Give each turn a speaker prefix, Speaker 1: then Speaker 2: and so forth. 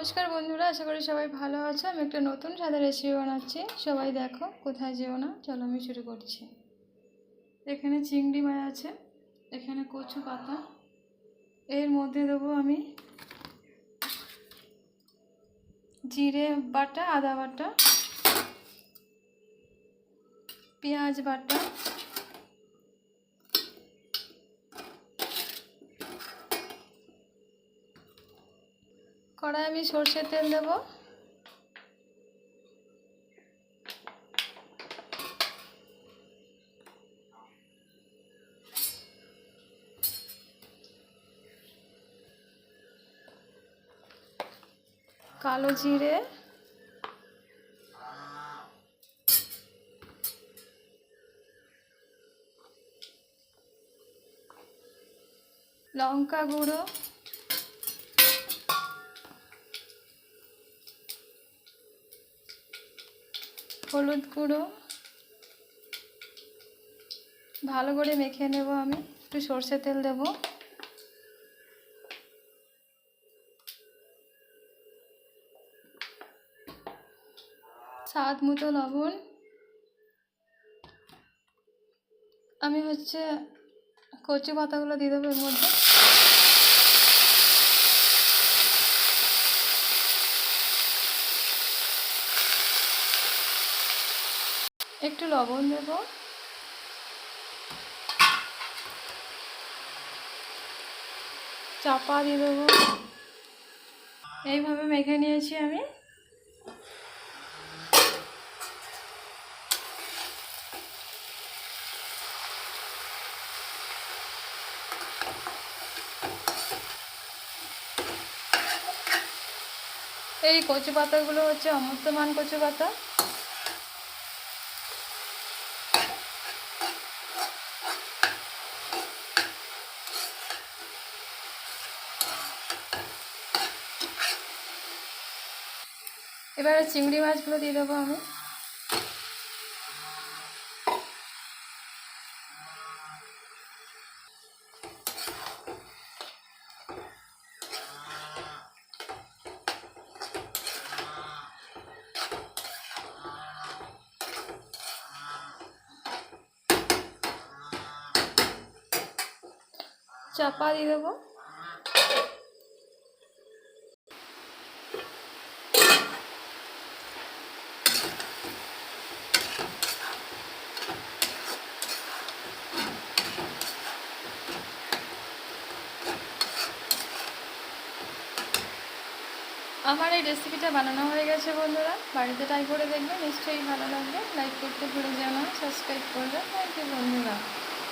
Speaker 1: নমস্কার বন্ধুরা, আশা করি সবাই ভালো আছো। আমি একটা নতুন সাদা রেসিপি বানাচ্ছি, সবাই দেখো। কোথায় যেও না, চলো আমি শুরু করছি। এখানে চিংড়ি মাছ আছে, এখানে কচু পাতা, এর মধ্যে দেবো আমি জিরে বাটা, আদা বাটা, পেঁয়াজ বাটা, কড়াই আমি সর্ষের তেল দেবো, কালো জিরে, লঙ্কা গুঁড়ো, হলুদ গুঁড়ো, ভালো করে মেখে নেব। আমি একটু সর্ষের তেল দেব, স্বাদ মতো লবণ। আমি কচু পাতাগুলো দিয়ে দেবো এর মধ্যে, একটু লবণ দেব, চাপা দিয়ে দেবো। এইভাবে মেখে নিয়েছি আমি। এই কচু পাতাগুলো অমৃতমান কচু পাতা। এবারে চিংড়ি মাছগুলো দিয়ে দেবো আমি। চাপা দিয়ে দেবো। আমার এই রেসিপিটা বানানো হয়ে গেছে বন্ধুরা, বাড়িতে ট্রাই করে দেখবে, নিশ্চয়ই ভালো লাগবে। লাইক করতে ভুলে যেও না, সাবস্ক্রাইব করবে। থ্যাংক ইউ বন্ধুরা।